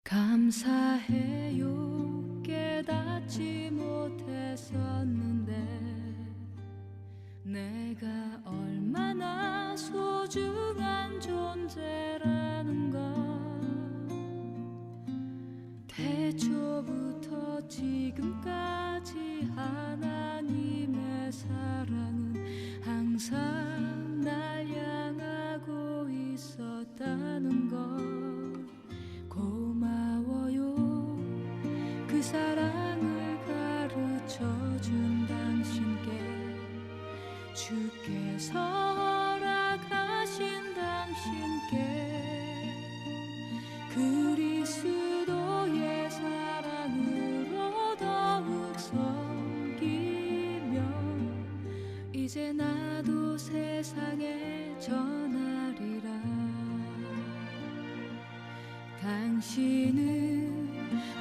감사해요. 깨닫지 못했었는데 내가 얼마나 소중한 존재라는 걸 태초부터 지금까지 하나님의 사랑은 항상 날 향하고 있었다는 걸 고마워요. 그 사랑을 가르쳐준 당신께, 주께서 허락하신 당신께 그리스도의 사랑으로 더욱 섬기며 이제 나도 세상에 전하리라. 당신은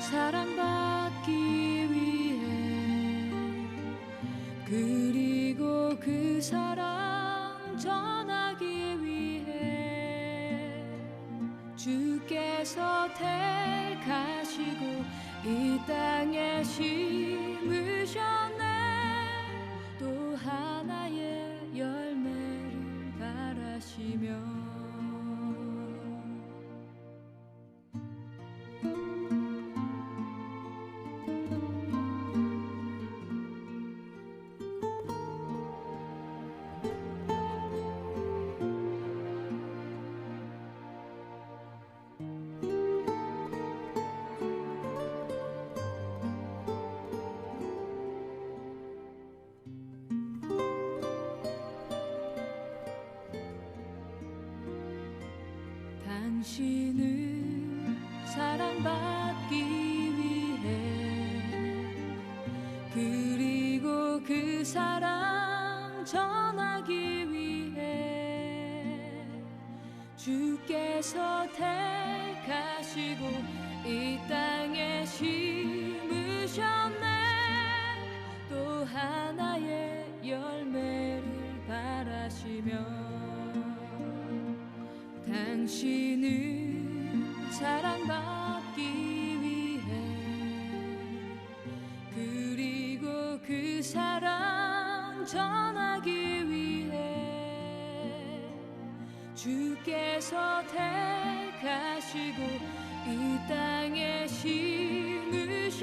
사랑받기 위해 그리고 그 사랑 전하기 위해 주께서 택하시고 이 땅에 심으셨네. 또 하나의 열매를 바라시며 당신은 사랑받기 위해 그리고 그 사랑 전하기 위해 주께서 택하시고 이 땅에 심으셨네. 또 하나의 열매를 바라시며 당신은 사랑받기 위해 그리고 그 사랑 전하기 위해 주께서 택하시고 이 땅에 심으셨네.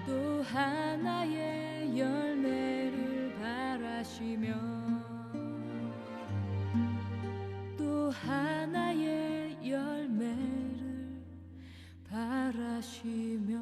또 하나의 열매를 바라시며 하나의 열매를 바라시며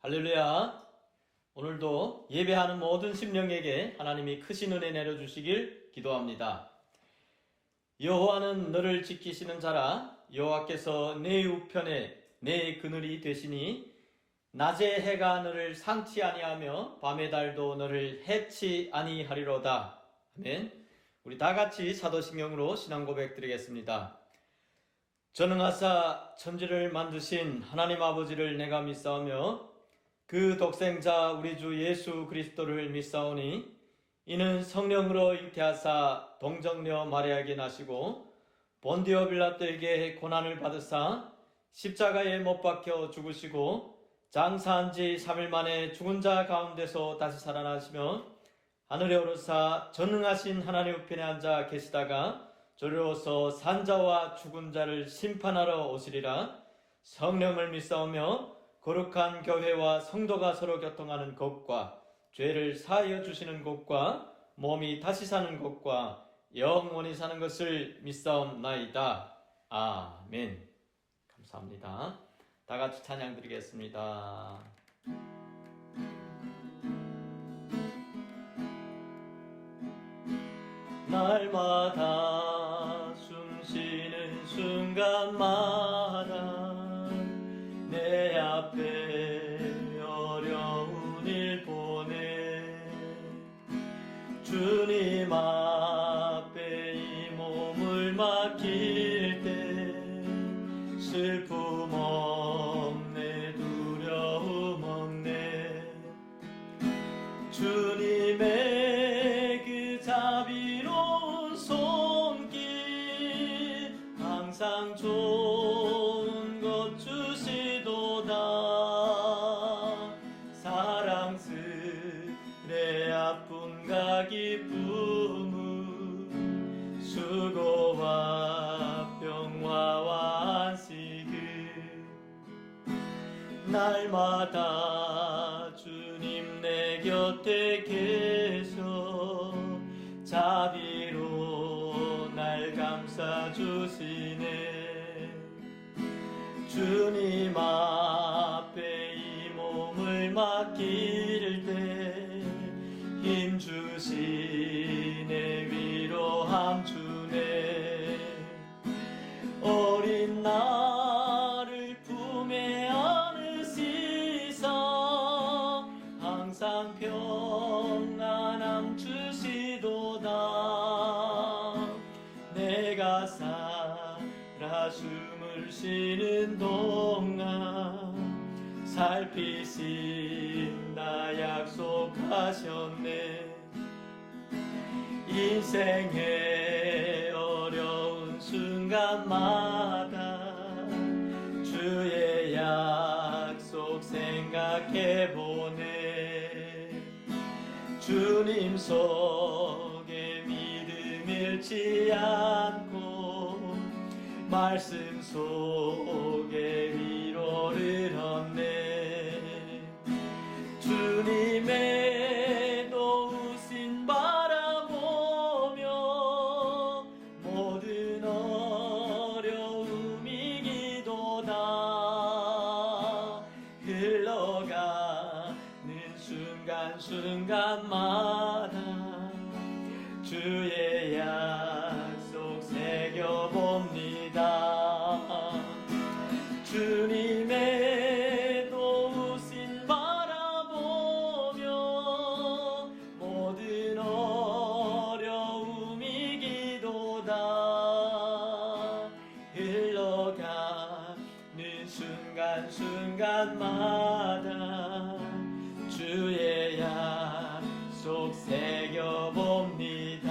할렐루야. 오늘도 예배하는 모든 심령에게 하나님이 크신 은혜 내려주시길 기도합니다. 여호와는 너를 지키시는 자라. 여호와께서 내 우편에 내 그늘이 되시니 낮에 해가 너를 상치 아니하며 밤의 달도 너를 해치 아니하리로다. 아멘. 우리 다같이 사도신경으로 신앙 고백 드리겠습니다. 전능하사 천지를 만드신 하나님 아버지를 내가 믿사오며 그 독생자 우리 주 예수 그리스도를 믿사오니 이는 성령으로 잉태하사 동정녀 마리아에게 나시고 본디오 빌라도에게 고난을 받으사 십자가에 못 박혀 죽으시고 장사한 지 3일 만에 죽은 자 가운데서 다시 살아나시며 하늘에 오르사 전능하신 하나님 우편에 앉아 계시다가 저리로서 산자와 죽은 자를 심판하러 오시리라. 성령을 믿사오며 거룩한 교회와 성도가 서로 교통하는 것과 죄를 사하여 주시는 것과 몸이 다시 사는 것과 영원히 사는 것을 믿사옵나이다. 아멘. 감사합니다. 다 같이 찬양 드리겠습니다. 날마다 숨쉬는 순간마다 내 앞에 어려운 일 보내 주님의 그 자비로운 손길 항상 좋은 것 주시도다. 사랑스레 아픔과 기쁨은 수고와 평화와 안식을 날마다 주님 내 곁에 계셔 자비로 날 감싸주시네. 주님 앞에 이 몸을 맡길 때 힘주시네. 위로함 주네. 어린 나를 품에 안으시사 항상 평안함 주시도다. 내가 살아 숨을 쉬는 동안 살피신다 약속하셨네. 인생의 어려운 순간마다 주의 약속 생각해보네. 주님 속에 믿음 잃지 않고 말씀 속에 위로를 얻네. 주님의 노우신 바라보며 모든 어려움 이기도다. 흘러가는 순간순간마다 주의 약속 새겨봅니다. 주님의 노우신 바라보며 모든 어려움 이기도다. 흘러가는 순간순간마다 주의 약속 새겨봅니다.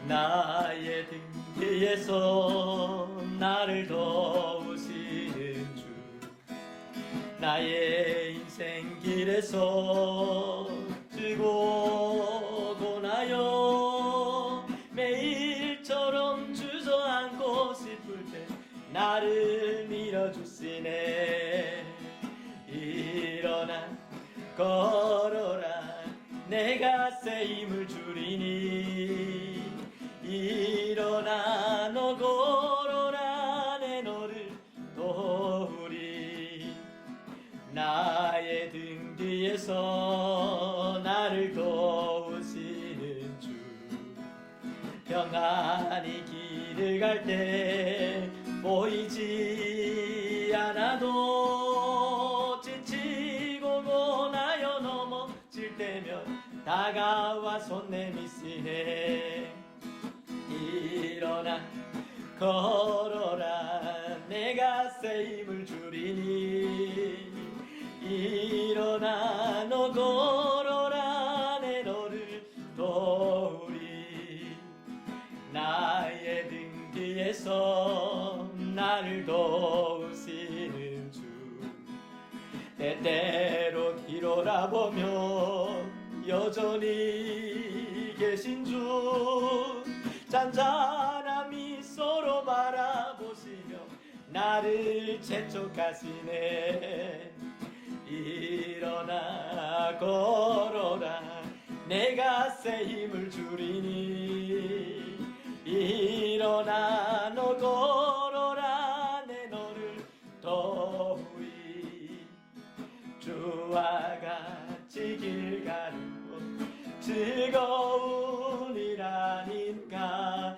나의 등 뒤에서 나를 도우시는 주, 나의 인생 길에서 들고 고나요. 매일처럼 주저앉고 싶을 때 나를 밀어주시네. 일어나 걸어라 내가 새 힘을 주리니. 일어나 너 걸어라 내 너를 도우리. 나의 등 뒤에서 나를 도우시는 주, 평안히 길을 갈 때 보이지 않아도 지치고 고나여 넘어질 때면 다가와 손 내미시네. 일어나 걸어라 내가 새 힘을 주리니. 일어나 너 걸어라 내 너를 도우리. 나의 등 뒤에서 나를 도우시는 주, 때때로 뒤돌아보며 여전히 계신 주, 잔잔한 미소로 바라보시며 나를 재촉하시네. 일어나 걸어라 내가 새 힘을 주리니. 일어나 너 걸어라 내 너를 도우리. 주와 같이 길 가는 것 즐거운 일 아닌가.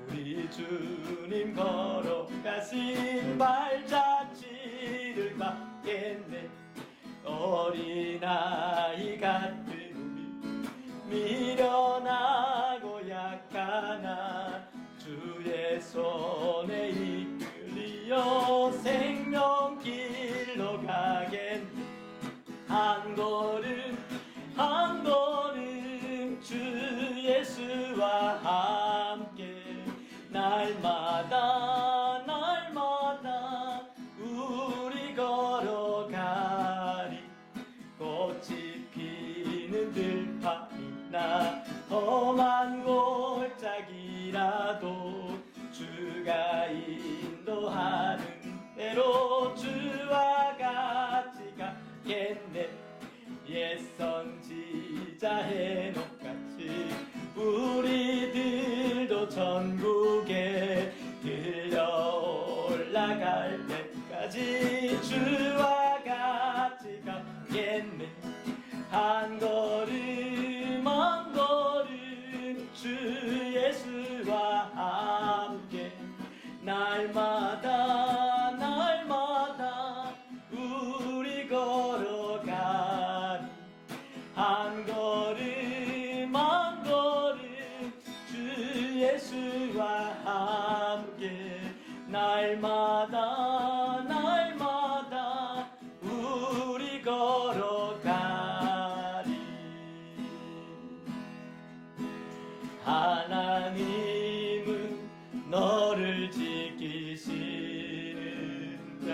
우리 주님 걸어가신 발자취를 받겠네. 어린아이 같은 우리 미련하고 약하나 주의 손에 이끌리어 생명길로 가겠네. 가겠네. 옛 선지자 해녹같이 우리들도 전국에 들려 올라갈 때까지 주와 같이 가겠네. 한 걸음 한 걸음 주 예수와 함께 날마다 날마다 우리 걸어가니 한 걸음 한 걸음 주 예수와 함께 날마다 날마다 우리 걸어가리. 하나님은 너를 지키시는 자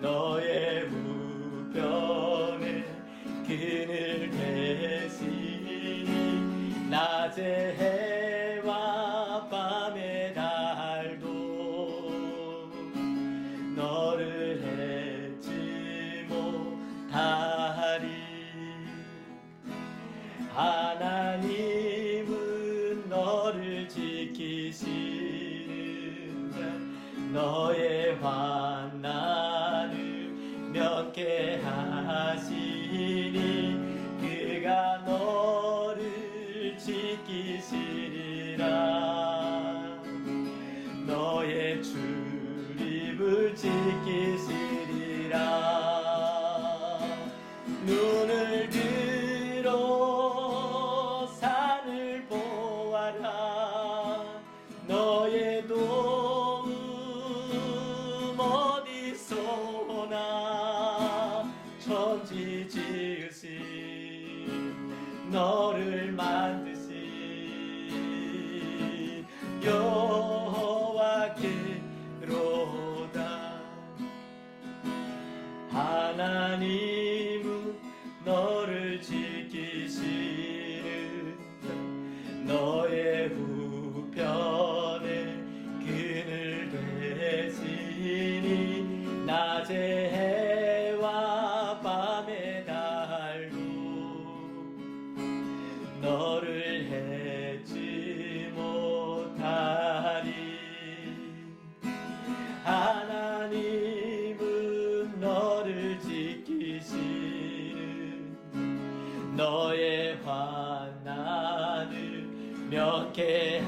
너의 우편에 그늘 되시니 낮에 해와 밤의 달도 너를 해치 못하리. 하나님은 너를 지키시는 자 너의 환난을 면케하시니 그가 너를 지키시리라. 너의 출입을 지키시리라. 눈을 들어 산을 보아라. 너의 도움 어디서 오나. 천지 지으신 너를 만드신 여호와께로다. 하나님은 너를 지키시는 자 너의 우편에 그늘 되시니 낮에 해와 밤의 달도 너를 해치 못하리. 하나님은 너를 지키시는 너의 환난을 면케하시니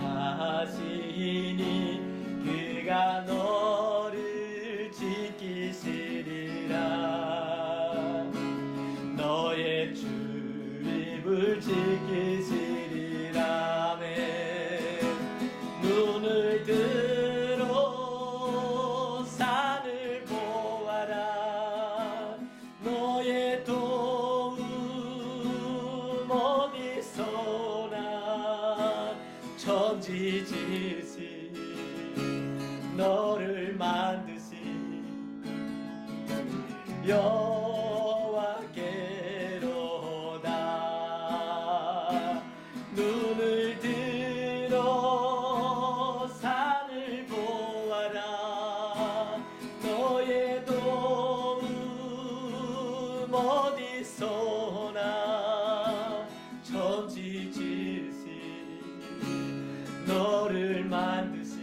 그가 너를 지키시리라. 너의 출입을 지키시리라. 아멘. 눈을 들어 산을 보아라. 너의 도움 어디서 오나. 천지 지으신 너를 만드신 여호와께로다. 눈을 들어 산을 보아라. 너의 도움 어디서 오나. 천지 지으신 너를 만드신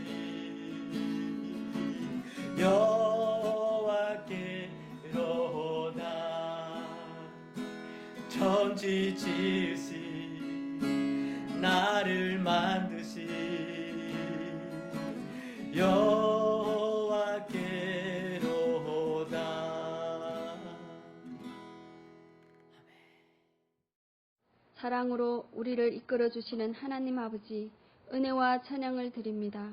여호와께로다. 천지 지으신 나를 만드신 여호와께로다. 사랑으로 우리를 이끌어 주시는 하나님 아버지, 은혜와 찬양을 드립니다.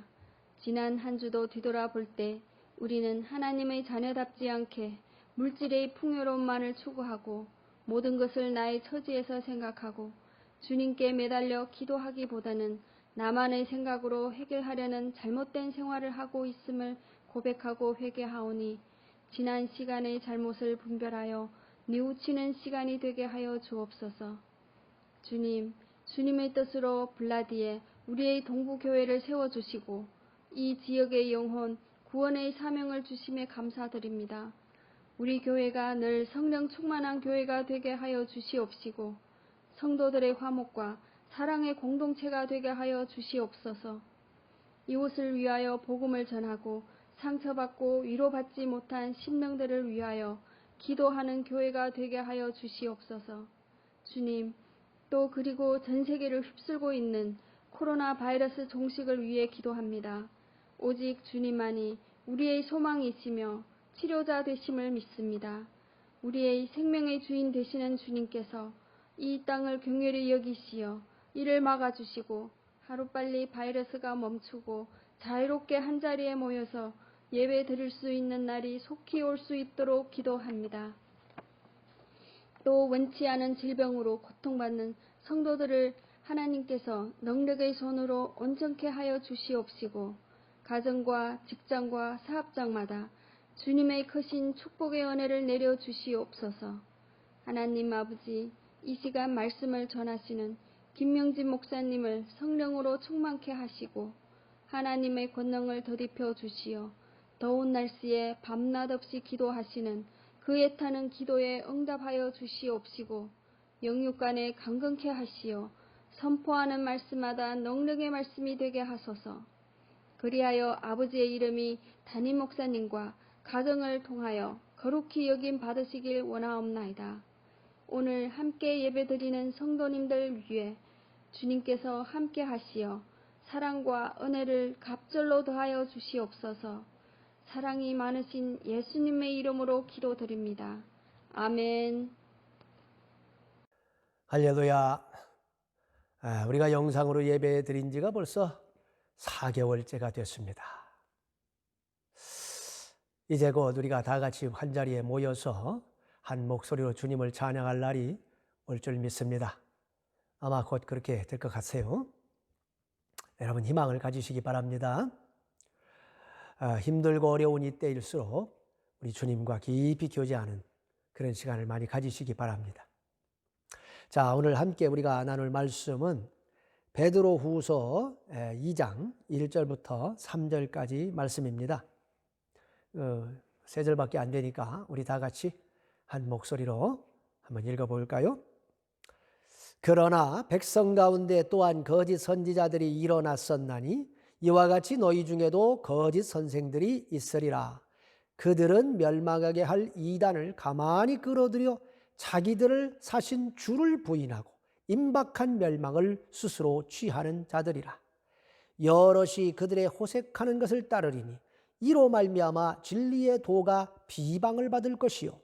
지난 한 주도 뒤돌아볼 때 우리는 하나님의 자녀답지 않게 물질의 풍요로움만을 추구하고 모든 것을 나의 처지에서 생각하고 주님께 매달려 기도하기보다는 나만의 생각으로 해결하려는 잘못된 생활을 하고 있음을 고백하고 회개하오니 지난 시간의 잘못을 분별하여 뉘우치는 시간이 되게 하여 주옵소서. 주님, 주님의 뜻으로 블라디에 우리의 동부교회를 세워주시고 이 지역의 영혼 구원의 사명을 주심에 감사드립니다. 우리 교회가 늘 성령 충만한 교회가 되게 하여 주시옵시고 성도들의 화목과 사랑의 공동체가 되게 하여 주시옵소서. 이웃을 위하여 복음을 전하고 상처받고 위로받지 못한 심령들을 위하여 기도하는 교회가 되게 하여 주시옵소서. 주님, 또 그리고 전 세계를 휩쓸고 있는 코로나 바이러스 종식을 위해 기도합니다. 오직 주님만이 우리의 소망이시며 치료자 되심을 믿습니다. 우리의 생명의 주인 되시는 주님께서 이 땅을 긍휼히 여기시어 이를 막아주시고 하루빨리 바이러스가 멈추고 자유롭게 한자리에 모여서 예배 드릴 수 있는 날이 속히 올 수 있도록 기도합니다. 또 원치 않은 질병으로 고통받는 성도들을 하나님께서 능력의 손으로 온전케 하여 주시옵시고 가정과 직장과 사업장마다 주님의 크신 축복의 은혜를 내려 주시옵소서. 하나님 아버지, 이 시간 말씀을 전하시는 김명진 목사님을 성령으로 충만케 하시고 하나님의 권능을 더입혀 주시어 더운 날씨에 밤낮 없이 기도하시는 그 애타는 기도에 응답하여 주시옵시고 영육간에 강건케 하시어 선포하는 말씀마다 능력의 말씀이 되게 하소서. 그리하여 아버지의 이름이 담임 목사님과 가정을 통하여 거룩히 여김 받으시길 원하옵나이다. 오늘 함께 예배드리는 성도님들 위해 주님께서 함께 하시어 사랑과 은혜를 갑절로 더하여 주시옵소서. 사랑이 많으신 예수님의 이름으로 기도드립니다. 아멘. 할렐루야. 우리가 영상으로 예배 드린 지가 벌써 4개월째가 됐습니다. 이제 곧 우리가 다 같이 한자리에 모여서 한 목소리로 주님을 찬양할 날이 올 줄 믿습니다. 아마 곧 그렇게 될 것 같아요. 여러분 희망을 가지시기 바랍니다. 힘들고 어려운 이때일수록 우리 주님과 깊이 교제하는 그런 시간을 많이 가지시기 바랍니다. 자, 오늘 함께 우리가 나눌 말씀은 베드로 후서 2장 1절부터 3절까지 말씀입니다. 3절밖에 안 되니까 우리 다 같이 한 목소리로 한번 읽어볼까요? 그러나 백성 가운데 또한 거짓 선지자들이 일어났었나니 이와 같이 너희 중에도 거짓 선생들이 있으리라. 그들은 멸망하게 할 이단을 가만히 끌어들여 자기들을 사신 주를 부인하고 임박한 멸망을 스스로 취하는 자들이라. 여럿이 그들의 호색하는 것을 따르리니 이로 말미암아 진리의 도가 비방을 받을 것이요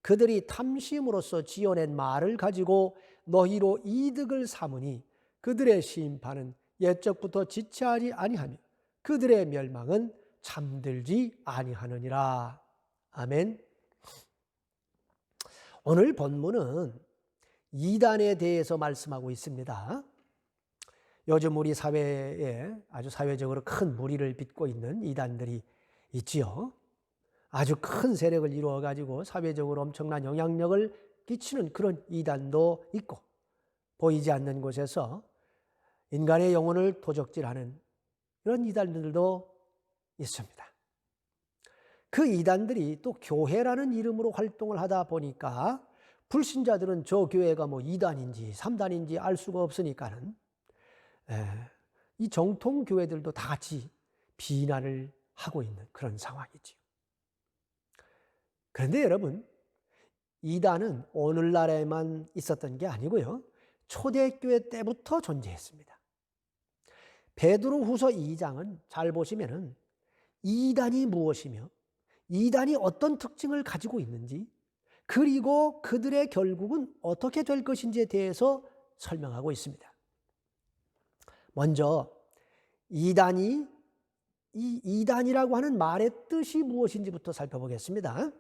그들이 탐심으로써 지어낸 말을 가지고 너희로 이득을 삼으니 그들의 심판은 옛적부터 지체하지 아니하며 그들의 멸망은 잠들지 아니하느니라. 아멘. 오늘 본문은 이단에 대해서 말씀하고 있습니다. 요즘 우리 사회에 아주 사회적으로 큰 무리를 빚고 있는 이단들이 있지요. 아주 큰 세력을 이루어가지고 사회적으로 엄청난 영향력을 끼치는 그런 이단도 있고 보이지 않는 곳에서 인간의 영혼을 도적질하는 이런 이단들도 있습니다. 그 이단들이 또 교회라는 이름으로 활동을 하다 보니까 불신자들은 저 교회가 뭐 2단인지 3단인지 알 수가 없으니까는 이 정통 교회들도 다 같이 비난을 하고 있는 그런 상황이지요. 그런데 여러분, 이단은 오늘날에만 있었던 게 아니고요. 초대교회 때부터 존재했습니다. 베드로 후서 2장은 잘 보시면은 이단이 무엇이며 이단이 어떤 특징을 가지고 있는지 그리고 그들의 결국은 어떻게 될 것인지에 대해서 설명하고 있습니다. 먼저 이단이라고 하는 말의 뜻이 무엇인지부터 살펴보겠습니다.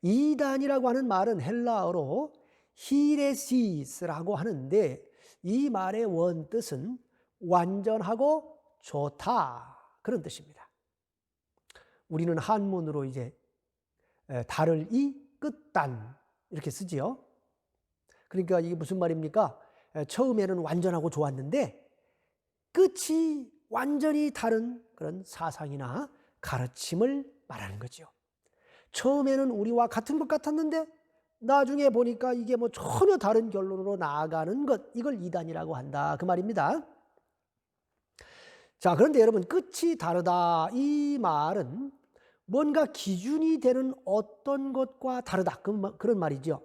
이단이라고 하는 말은 헬라어로 히레시스라고 하는데 이 말의 원뜻은 완전하고 좋다 그런 뜻입니다. 우리는 한문으로 이제 달을 이 끝단 이렇게 쓰지요. 그러니까 이게 무슨 말입니까? 처음에는 완전하고 좋았는데 끝이 완전히 다른 그런 사상이나 가르침을 말하는 거죠. 처음에는 우리와 같은 것 같았는데 나중에 보니까 이게 뭐 전혀 다른 결론으로 나아가는 것, 이걸 이단이라고 한다 그 말입니다. 자, 그런데 여러분, 끝이 다르다 이 말은 뭔가 기준이 되는 어떤 것과 다르다 그런 말이죠.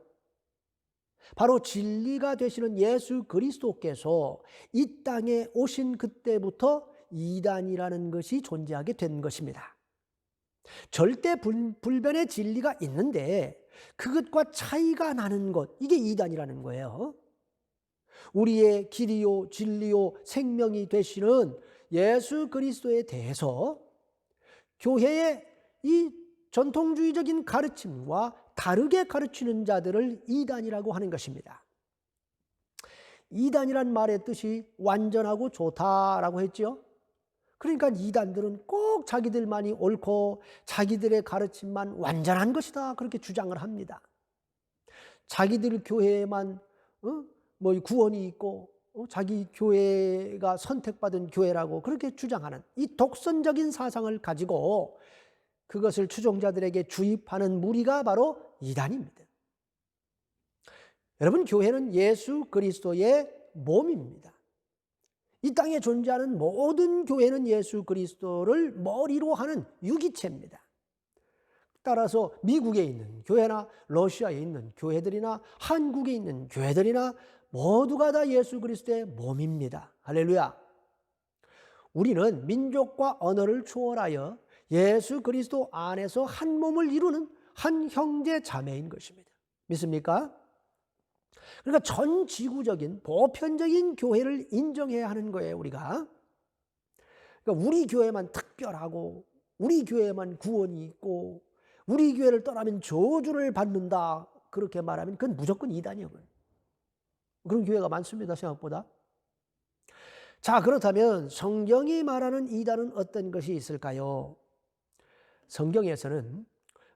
바로 진리가 되시는 예수 그리스도께서 이 땅에 오신 그때부터 이단이라는 것이 존재하게 된 것입니다. 절대 불변의 진리가 있는데 그것과 차이가 나는 것, 이게 이단이라는 거예요. 우리의 길이요 진리요 생명이 되시는 예수 그리스도에 대해서 교회의 이 전통주의적인 가르침과 다르게 가르치는 자들을 이단이라고 하는 것입니다. 이단이란 말의 뜻이 완전하고 좋다라고 했죠. 그러니까 이단들은 꼭 자기들만이 옳고 자기들의 가르침만 완전한 것이다 그렇게 주장을 합니다. 자기들 교회에만 뭐 구원이 있고 자기 교회가 선택받은 교회라고 그렇게 주장하는 이 독선적인 사상을 가지고 그것을 추종자들에게 주입하는 무리가 바로 이단입니다. 여러분, 교회는 예수 그리스도의 몸입니다. 이 땅에 존재하는 모든 교회는 예수 그리스도를 머리로 하는 유기체입니다. 따라서 미국에 있는 교회나 러시아에 있는 교회들이나 한국에 있는 교회들이나 모두가 다 예수 그리스도의 몸입니다. 할렐루야. 우리는 민족과 언어를 초월하여 예수 그리스도 안에서 한 몸을 이루는 한 형제 자매인 것입니다. 믿습니까? 그러니까 전 지구적인 보편적인 교회를 인정해야 하는 거예요, 우리가. 그러니까 우리 교회만 특별하고 우리 교회만 구원이 있고 우리 교회를 떠나면 저주를 받는다 그렇게 말하면 그건 무조건 이단이에요. 그런 교회가 많습니다, 생각보다. 자, 그렇다면 성경이 말하는 이단은 어떤 것이 있을까요? 성경에서는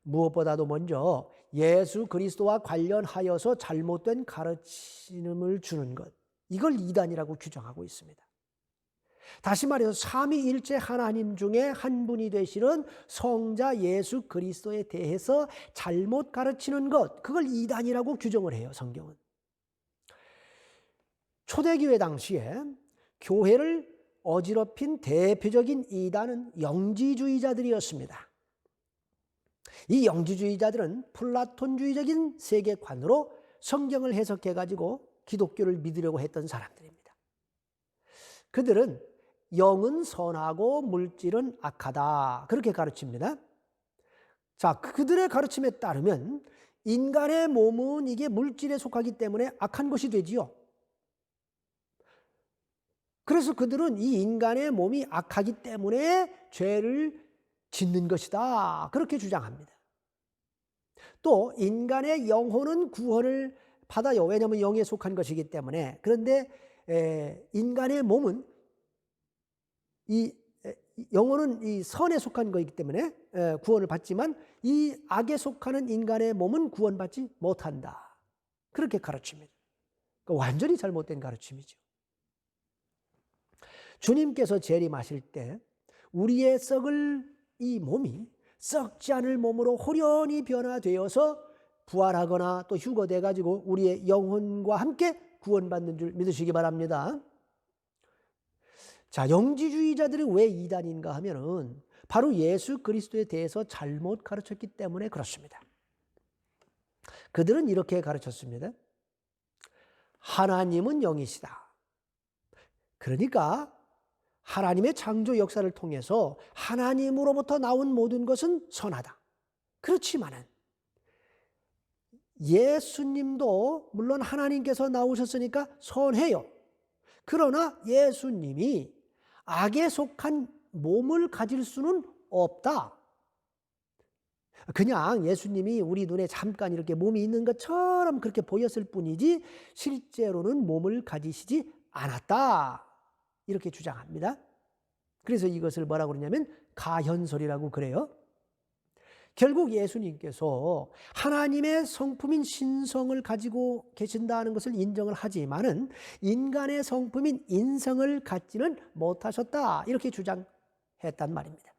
무엇보다도 먼저 예수 그리스도와 관련하여서 잘못된 가르침을 주는 것, 이걸 이단이라고 규정하고 있습니다. 다시 말해서 삼위일체 하나님 중에 한 분이 되시는 성자 예수 그리스도에 대해서 잘못 가르치는 것, 그걸 이단이라고 규정을 해요, 성경은. 초대교회 당시에 교회를 어지럽힌 대표적인 이단은 영지주의자들이었습니다. 이 영지주의자들은 플라톤주의적인 세계관으로 성경을 해석해가지고 기독교를 믿으려고 했던 사람들입니다. 그들은 영은 선하고 물질은 악하다 그렇게 가르칩니다. 자, 그들의 가르침에 따르면 인간의 몸은 이게 물질에 속하기 때문에 악한 것이 되지요. 그래서 그들은 이 인간의 몸이 악하기 때문에 죄를 짓는 것이다 그렇게 주장합니다. 또 인간의 영혼은 구원을 받아요. 왜냐하면 영에 속한 것이기 때문에. 그런데 인간의 몸은 영혼은 이 선에 속한 것이기 때문에 구원을 받지만 이 악에 속하는 인간의 몸은 구원받지 못한다 그렇게 가르칩니다. 그러니까 완전히 잘못된 가르침이죠. 주님께서 재림하실 때 우리의 썩을 이 몸이 썩지 않을 몸으로 호련히 변화되어서 부활하거나 또 휴거돼 가지고 우리의 영혼과 함께 구원받는 줄 믿으시기 바랍니다. 자, 영지주의자들이 왜 이단인가 하면은 바로 예수 그리스도에 대해서 잘못 가르쳤기 때문에 그렇습니다. 그들은 이렇게 가르쳤습니다. 하나님은 영이시다. 그러니까 하나님의 창조 역사를 통해서 하나님으로부터 나온 모든 것은 선하다. 그렇지만은 예수님도 물론 하나님께서 나오셨으니까 선해요. 그러나 예수님이 악에 속한 몸을 가질 수는 없다. 그냥 예수님이 우리 눈에 잠깐 이렇게 몸이 있는 것처럼 그렇게 보였을 뿐이지 실제로는 몸을 가지시지 않았다. 이렇게 주장합니다. 그래서 이것을 뭐라고 그러냐면 가현설이라고 그래요. 결국 예수님께서 하나님의 성품인 신성을 가지고 계신다는 것을 인정을 하지만은 인간의 성품인 인성을 갖지는 못하셨다. 이렇게 주장했단 말입니다.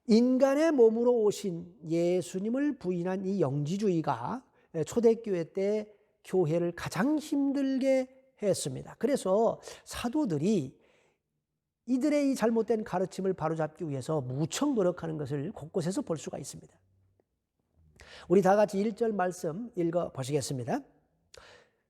인간의 몸으로 오신 예수님을 부인한 이 영지주의가 초대교회 때 교회를 가장 힘들게 했습니다. 그래서 사도들이 이들의 이 잘못된 가르침을 바로잡기 위해서 무척 노력하는 것을 곳곳에서 볼 수가 있습니다. 우리 다 같이 1절 말씀 읽어 보시겠습니다.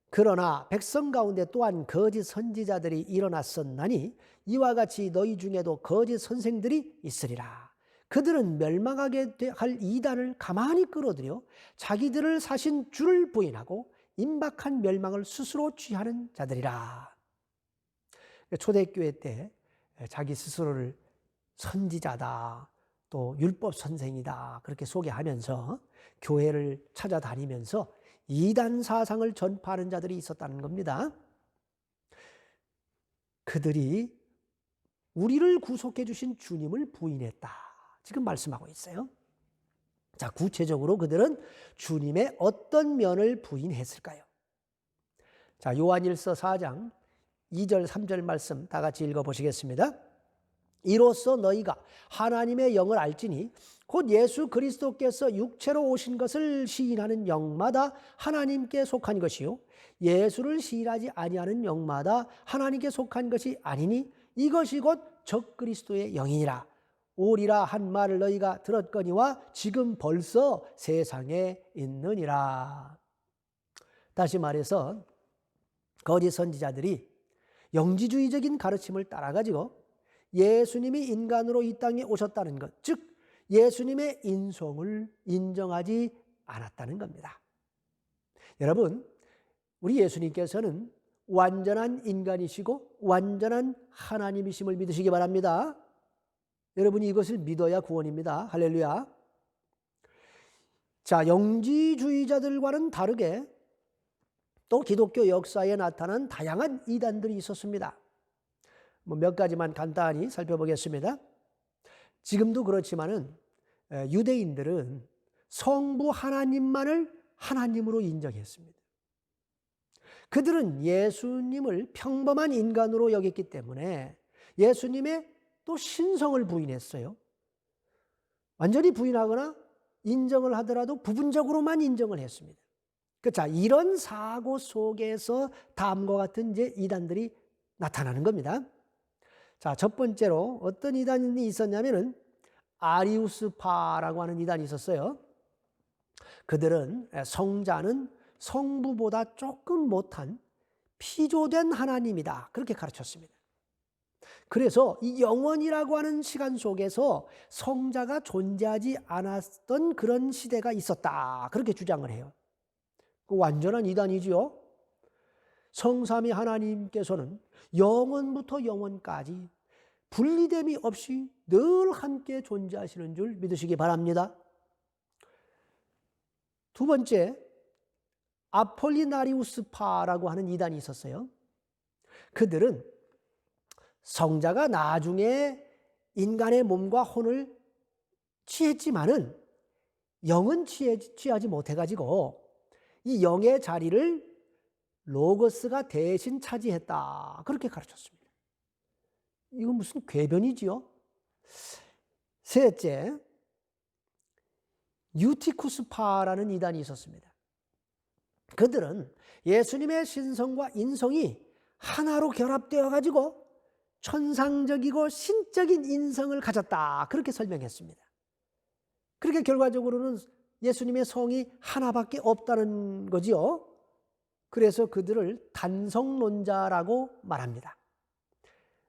그러나 백성 가운데 또한 거짓 선지자들이 일어났었나니 이와 같이 너희 중에도 거짓 선생들이 있으리라. 그들은 멸망하게 할 이단을 가만히 끌어들여 자기들을 사신 주를 부인하고 임박한 멸망을 스스로 취하는 자들이라. 초대교회 때 자기 스스로를 선지자다, 또 율법 선생이다 그렇게 소개하면서 교회를 찾아다니면서 이단 사상을 전파하는 자들이 있었다는 겁니다. 그들이 우리를 구속해 주신 주님을 부인했다, 지금 말씀하고 있어요. 자, 구체적으로 그들은 주님의 어떤 면을 부인했을까요? 자, 요한일서 4장 2절 3절 말씀 다 같이 읽어보시겠습니다. 이로써 너희가 하나님의 영을 알지니 곧 예수 그리스도께서 육체로 오신 것을 시인하는 영마다 하나님께 속한 것이요 예수를 시인하지 아니하는 영마다 하나님께 속한 것이 아니니 이것이 곧 적그리스도의 영이니라. 오리라 한 말을 너희가 들었거니와 지금 벌써 세상에 있느니라. 다시 말해서 거짓 선지자들이 영지주의적인 가르침을 따라가지고 예수님이 인간으로 이 땅에 오셨다는 것, 즉 예수님의 인성을 인정하지 않았다는 겁니다. 여러분, 우리 예수님께서는 완전한 인간이시고 완전한 하나님이심을 믿으시기 바랍니다. 여러분이 이것을 믿어야 구원입니다. 할렐루야. 자, 영지주의자들과는 다르게 또 기독교 역사에 나타난 다양한 이단들이 있었습니다. 몇 가지만 간단히 살펴보겠습니다. 지금도 그렇지만은 유대인들은 성부 하나님만을 하나님으로 인정했습니다. 그들은 예수님을 평범한 인간으로 여겼기 때문에 예수님의 또 신성을 부인했어요. 완전히 부인하거나 인정을 하더라도 부분적으로만 인정을 했습니다. 자, 이런 사고 속에서 다음과 같은 이제 이단들이 나타나는 겁니다. 자, 첫 번째로 어떤 이단이 있었냐면은 아리우스파라고 하는 이단이 있었어요. 그들은 성자는 성부보다 조금 못한 피조된 하나님이다, 그렇게 가르쳤습니다. 그래서 이 영원이라고 하는 시간 속에서 성자가 존재하지 않았던 그런 시대가 있었다, 그렇게 주장을 해요. 그 완전한 이단이지요. 성삼위 하나님께서는 영원부터 영원까지 분리됨이 없이 늘 함께 존재하시는 줄 믿으시기 바랍니다. 두 번째, 아폴리나리우스파라고 하는 이단이 있었어요. 그들은 성자가 나중에 인간의 몸과 혼을 취했지만은 영은 취하지 못해가지고 이 영의 자리를 로고스가 대신 차지했다, 그렇게 가르쳤습니다. 이건 무슨 궤변이지요? 셋째, 유티쿠스파라는 이단이 있었습니다. 그들은 예수님의 신성과 인성이 하나로 결합되어 가지고 천상적이고 신적인 인성을 가졌다, 그렇게 설명했습니다. 그렇게 결과적으로는 예수님의 성이 하나밖에 없다는 거지요. 그래서 그들을 단성론자라고 말합니다.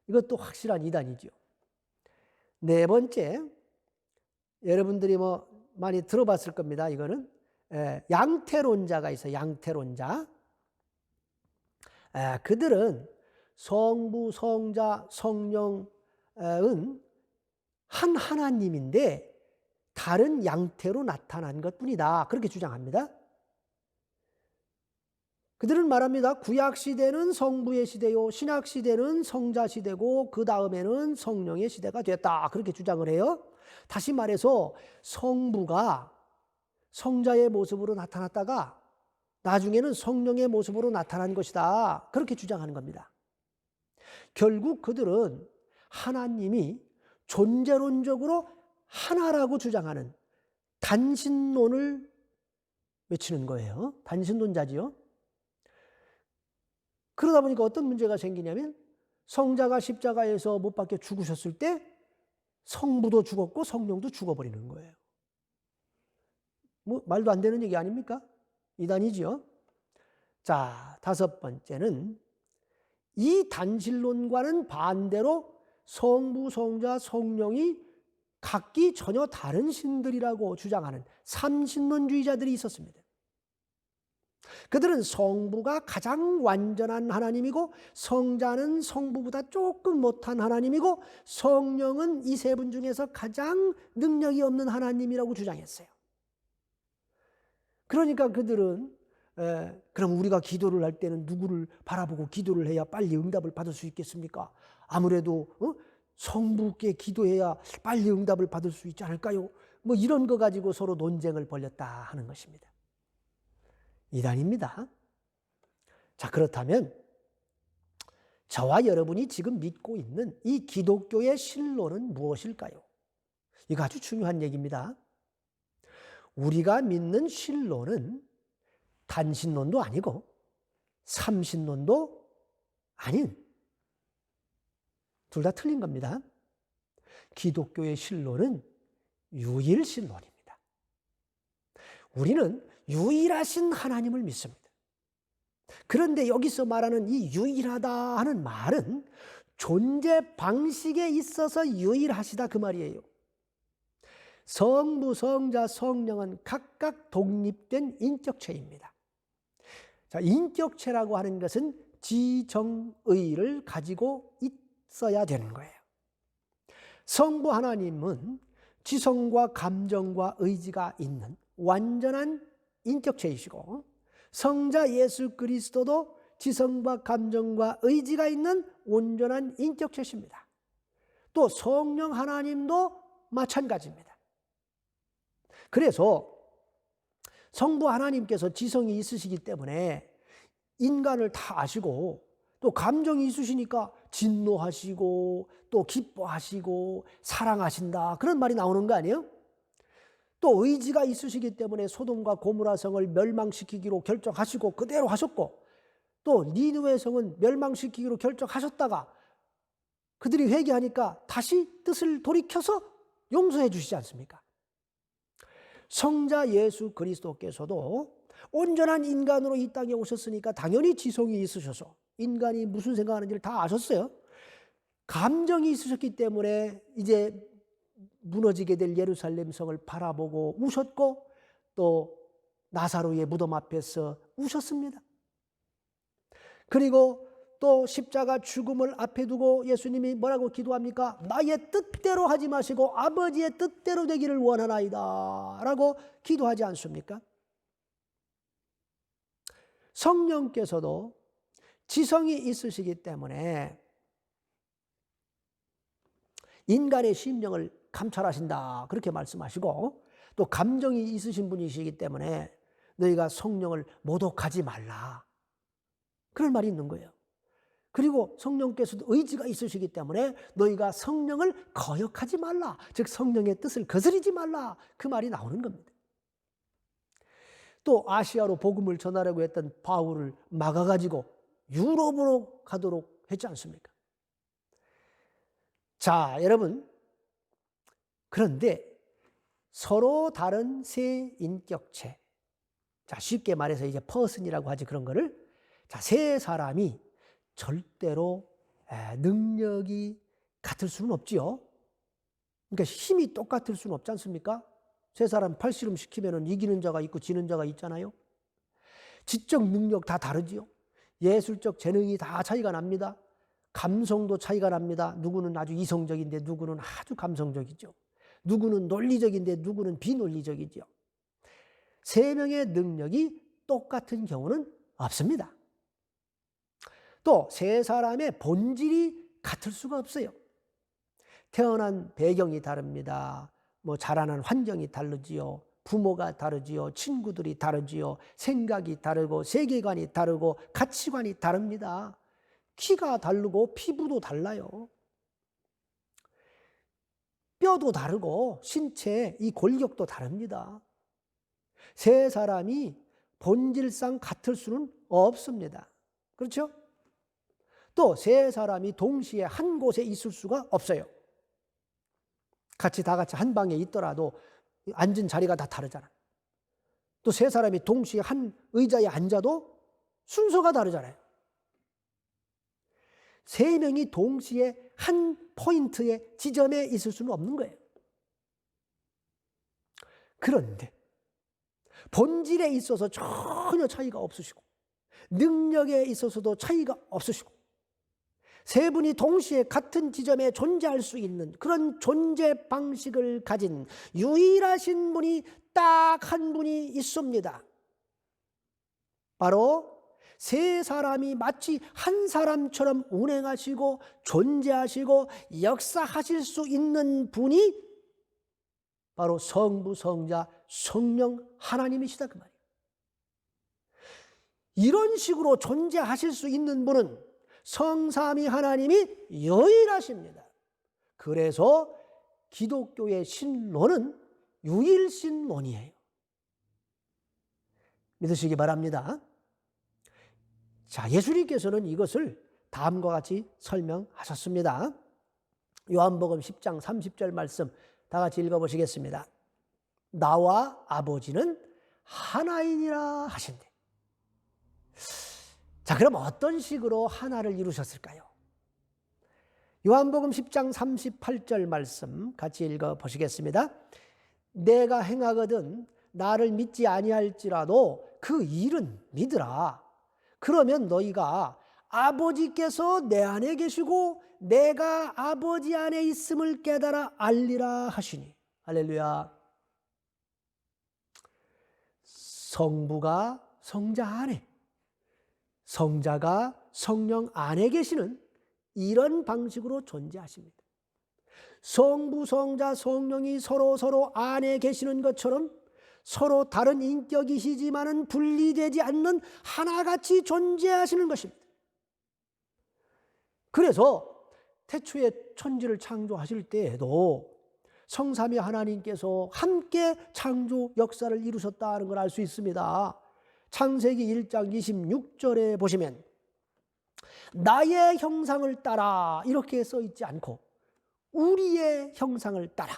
이것도 확실한 이단이죠. 네 번째, 여러분들이 많이 들어봤을 겁니다. 이거는 양태론자가 있어요. 양태론자. 그들은 성부, 성자, 성령은 한 하나님인데 다른 양태로 나타난 것뿐이다, 그렇게 주장합니다. 그들은 말합니다. 구약시대는 성부의 시대요, 신약시대는 성자 시대고 그 다음에는 성령의 시대가 됐다, 그렇게 주장을 해요. 다시 말해서 성부가 성자의 모습으로 나타났다가 나중에는 성령의 모습으로 나타난 것이다, 그렇게 주장하는 겁니다. 결국 그들은 하나님이 존재론적으로 하나라고 주장하는 단신론을 외치는 거예요. 단신론자지요. 그러다 보니까 어떤 문제가 생기냐면 성자가 십자가에서 못 박혀 죽으셨을 때 성부도 죽었고 성령도 죽어버리는 거예요. 뭐 말도 안 되는 얘기 아닙니까? 이단이지요. 자, 다섯 번째는 이 단신론과는 반대로 성부, 성자, 성령이 각기 전혀 다른 신들이라고 주장하는 삼신론주의자들이 있었습니다. 그들은 성부가 가장 완전한 하나님이고 성자는 성부보다 조금 못한 하나님이고 성령은 이 세 분 중에서 가장 능력이 없는 하나님이라고 주장했어요. 그러니까 그들은 그럼 우리가 기도를 할 때는 누구를 바라보고 기도를 해야 빨리 응답을 받을 수 있겠습니까? 아무래도 성부께 기도해야 빨리 응답을 받을 수 있지 않을까요? 뭐 이런 거 가지고 서로 논쟁을 벌였다 하는 것입니다. 이단입니다. 자, 그렇다면 저와 여러분이 지금 믿고 있는 이 기독교의 신론은 무엇일까요? 이거 아주 중요한 얘기입니다. 우리가 믿는 신론은 단신론도 아니고 삼신론도 아닌 둘 다 틀린 겁니다. 기독교의 신론은 유일신론입니다. 우리는 유일하신 하나님을 믿습니다. 그런데 여기서 말하는 이 유일하다 하는 말은 존재 방식에 있어서 유일하시다 그 말이에요. 성부, 성자, 성령은 각각 독립된 인격체입니다. 자, 인격체라고 하는 것은 지정의를 가지고 있어야 되는 거예요. 성부 하나님은 지성과 감정과 의지가 있는 완전한 인격체이시고 성자 예수 그리스도도 지성과 감정과 의지가 있는 온전한 인격체십니다. 또 성령 하나님도 마찬가지입니다. 그래서 성부 하나님께서 지성이 있으시기 때문에 인간을 다 아시고 또 감정이 있으시니까 진노하시고 또 기뻐하시고 사랑하신다 그런 말이 나오는 거 아니에요? 또 의지가 있으시기 때문에 소돔과 고모라 성을 멸망시키기로 결정하시고 그대로 하셨고 또 니느웨 성은 멸망시키기로 결정하셨다가 그들이 회개하니까 다시 뜻을 돌이켜서 용서해 주시지 않습니까? 성자 예수 그리스도께서도 온전한 인간으로 이 땅에 오셨으니까 당연히 지성이 있으셔서 인간이 무슨 생각하는지를 다 아셨어요. 감정이 있으셨기 때문에 이제 무너지게 될 예루살렘 성을 바라보고 우셨고 또 나사로의 무덤 앞에서 우셨습니다. 그리고 또 십자가 죽음을 앞에 두고 예수님이 뭐라고 기도합니까? 나의 뜻대로 하지 마시고 아버지의 뜻대로 되기를 원하나이다 라고 기도하지 않습니까? 성령께서도 지성이 있으시기 때문에 인간의 심령을 감찰하신다 그렇게 말씀하시고 또 감정이 있으신 분이시기 때문에 너희가 성령을 모독하지 말라 그런 말이 있는 거예요. 그리고 성령께서도 의지가 있으시기 때문에 너희가 성령을 거역하지 말라 즉 성령의 뜻을 거스르지 말라 그 말이 나오는 겁니다. 또 아시아로 복음을 전하려고 했던 바울을 막아가지고 유럽으로 가도록 했지 않습니까? 자, 여러분 그런데 서로 다른 세 인격체 자 쉽게 말해서 이제 퍼슨이라고 하지 그런 거를 자, 세 사람이 절대로 능력이 같을 수는 없지요. 그러니까 힘이 똑같을 수는 없지 않습니까? 세 사람 팔씨름 시키면 이기는 자가 있고 지는 자가 있잖아요. 지적 능력 다 다르지요. 예술적 재능이 다 차이가 납니다. 감성도 차이가 납니다. 누구는 아주 이성적인데 누구는 아주 감성적이죠. 누구는 논리적인데 누구는 비논리적이죠. 세 명의 능력이 똑같은 경우는 없습니다. 또 세 사람의 본질이 같을 수가 없어요. 태어난 배경이 다릅니다. 뭐 자라난 환경이 다르지요. 부모가 다르지요. 친구들이 다르지요. 생각이 다르고 세계관이 다르고 가치관이 다릅니다. 키가 다르고 피부도 달라요. 뼈도 다르고 신체 이 골격도 다릅니다. 세 사람이 본질상 같을 수는 없습니다. 그렇죠? 또 세 사람이 동시에 한 곳에 있을 수가 없어요. 다 같이 한 방에 있더라도 앉은 자리가 다 다르잖아요. 또 세 사람이 동시에 한 의자에 앉아도 순서가 다르잖아요. 세 명이 동시에 한 포인트의 지점에 있을 수는 없는 거예요. 그런데 본질에 있어서 전혀 차이가 없으시고 능력에 있어서도 차이가 없으시고 세 분이 동시에 같은 지점에 존재할 수 있는 그런 존재 방식을 가진 유일하신 분이 딱 한 분이 있습니다. 바로 세 사람이 마치 한 사람처럼 운행하시고 존재하시고 역사하실 수 있는 분이 바로 성부, 성자, 성령 하나님이시다 그 말이에요. 이런 식으로 존재하실 수 있는 분은 성삼위 하나님이 유일하십니다. 그래서 기독교의 신론은 유일신론이에요. 믿으시기 바랍니다. 자, 예수님께서는 이것을 다음과 같이 설명하셨습니다. 요한복음 10장 30절 말씀 다 같이 읽어보시겠습니다. 나와 아버지는 하나이니라 하신대. 자, 그럼 어떤 식으로 하나를 이루셨을까요? 요한복음 10장 38절 말씀 같이 읽어보시겠습니다. 내가 행하거든 나를 믿지 아니할지라도 그 일은 믿으라. 그러면 너희가 아버지께서 내 안에 계시고 내가 아버지 안에 있음을 깨달아 알리라 하시니. 할렐루야. 성부가 성자 안에, 성자가 성령 안에 계시는 이런 방식으로 존재하십니다. 성부, 성자, 성령이 서로 안에 계시는 것처럼 서로 다른 인격이시지만은 분리되지 않는 하나같이 존재하시는 것입니다. 그래서 태초에 천지를 창조하실 때에도 성삼위 하나님께서 함께 창조 역사를 이루셨다는 걸 알 수 있습니다. 창세기 1장 26절에 보시면 나의 형상을 따라 이렇게 써 있지 않고 우리의 형상을 따라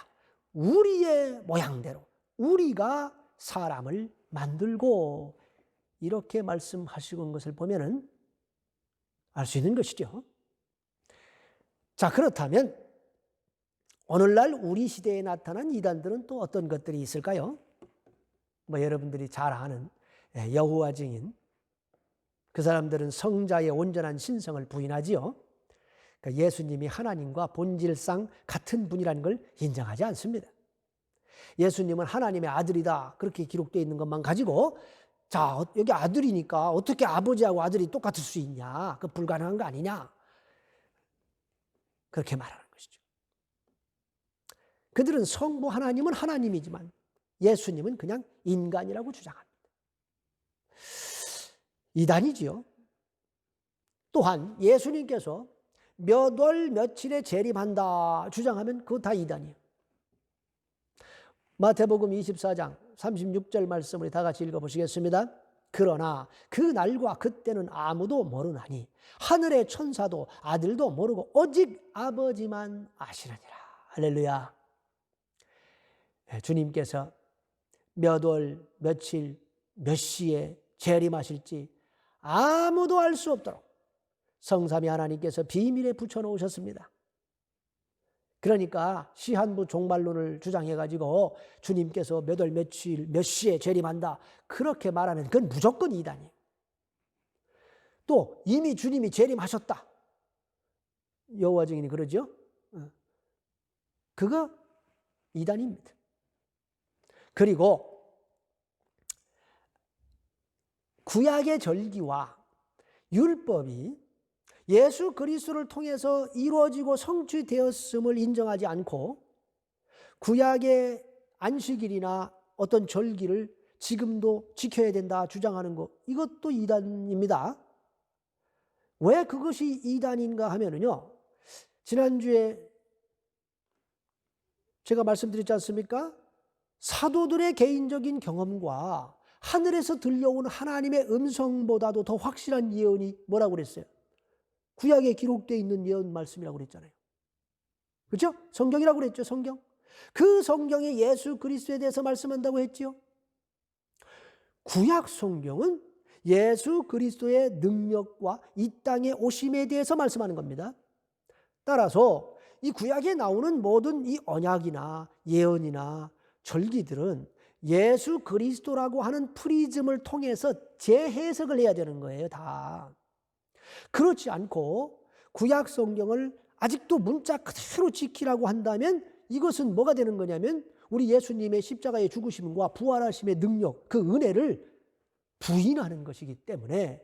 우리의 모양대로 우리가 사람을 만들고 이렇게 말씀하시는 것을 보면은 알 수 있는 것이죠. 자, 그렇다면 오늘날 우리 시대에 나타난 이단들은 또 어떤 것들이 있을까요? 여러분들이 잘 아는 여호와 증인, 그 사람들은 성자의 온전한 신성을 부인하지요. 그러니까 예수님이 하나님과 본질상 같은 분이라는 걸 인정하지 않습니다. 예수님은 하나님의 아들이다 그렇게 기록되어 있는 것만 가지고 자, 여기 아들이니까 어떻게 아버지하고 아들이 똑같을 수 있냐, 그 불가능한 거 아니냐 그렇게 말하는 것이죠. 그들은 성부 하나님은 하나님이지만 예수님은 그냥 인간이라고 주장합니다. 이단이지요. 또한 예수님께서 몇 월 며칠에 재림한다 주장하면 그거 다 이단이에요. 마태복음 24장 36절 말씀을 다 같이 읽어보시겠습니다. 그러나 그 날과 그때는 아무도 모르나니 하늘의 천사도 아들도 모르고 오직 아버지만 아시느니라. 할렐루야. 주님께서 몇 월 며칠 몇 시에 재림하실지 아무도 알 수 없도록 성삼위 하나님께서 비밀에 붙여놓으셨습니다. 그러니까 시한부 종말론을 주장해가지고 주님께서 몇 월 며칠 몇 시에 재림한다 그렇게 말하면 그건 무조건 이단이에요. 또 이미 주님이 재림하셨다 여호와 증인이 그러죠. 그거 이단입니다. 그리고 구약의 절기와 율법이 예수 그리스도를 통해서 이루어지고 성취되었음을 인정하지 않고 구약의 안식일이나 어떤 절기를 지금도 지켜야 된다 주장하는 것, 이것도 이단입니다. 왜 그것이 이단인가 하면은요, 지난주에 제가 말씀드렸지 않습니까? 사도들의 개인적인 경험과 하늘에서 들려온 하나님의 음성보다도 더 확실한 예언이 뭐라고 그랬어요? 구약에 기록되어 있는 예언 말씀이라고 그랬잖아요. 그렇죠? 성경이라고 그랬죠, 성경. 그 성경에 예수 그리스도에 대해서 말씀한다고 했지요. 구약 성경은 예수 그리스도의 능력과 이 땅에 오심에 대해서 말씀하는 겁니다. 따라서 이 구약에 나오는 모든 이 언약이나 예언이나 절기들은 예수 그리스도라고 하는 프리즘을 통해서 재해석을 해야 되는 거예요, 다. 그렇지 않고 구약 성경을 아직도 문자 그대로 지키라고 한다면 이것은 뭐가 되는 거냐면 우리 예수님의 십자가의 죽으심과 부활하심의 능력, 그 은혜를 부인하는 것이기 때문에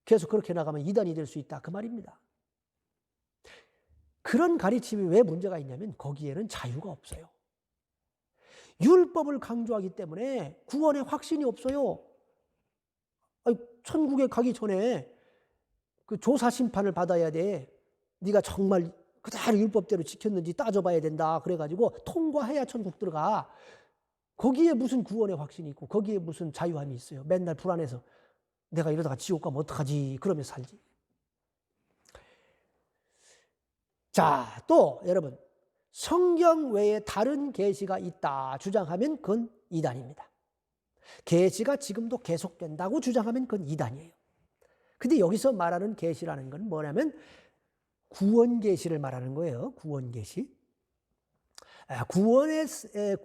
계속 그렇게 나가면 이단이 될 수 있다, 그 말입니다. 그런 가르침이 왜 문제가 있냐면 거기에는 자유가 없어요. 율법을 강조하기 때문에 구원의 확신이 없어요. 천국에 가기 전에 그 조사 심판을 받아야 돼. 네가 정말 그대로 율법대로 지켰는지 따져봐야 된다. 그래가지고 통과해야 천국 들어가. 거기에 무슨 구원의 확신이 있고 거기에 무슨 자유함이 있어요. 맨날 불안해서 내가 이러다가 지옥 가면 어떡하지? 그러면서 살지. 자, 또 여러분, 성경 외에 다른 계시가 있다 주장하면 그건 이단입니다. 계시가 지금도 계속된다고 주장하면 그건 이단이에요. 근데 여기서 말하는 계시라는 건 뭐냐면 구원 계시를 말하는 거예요. 구원 계시.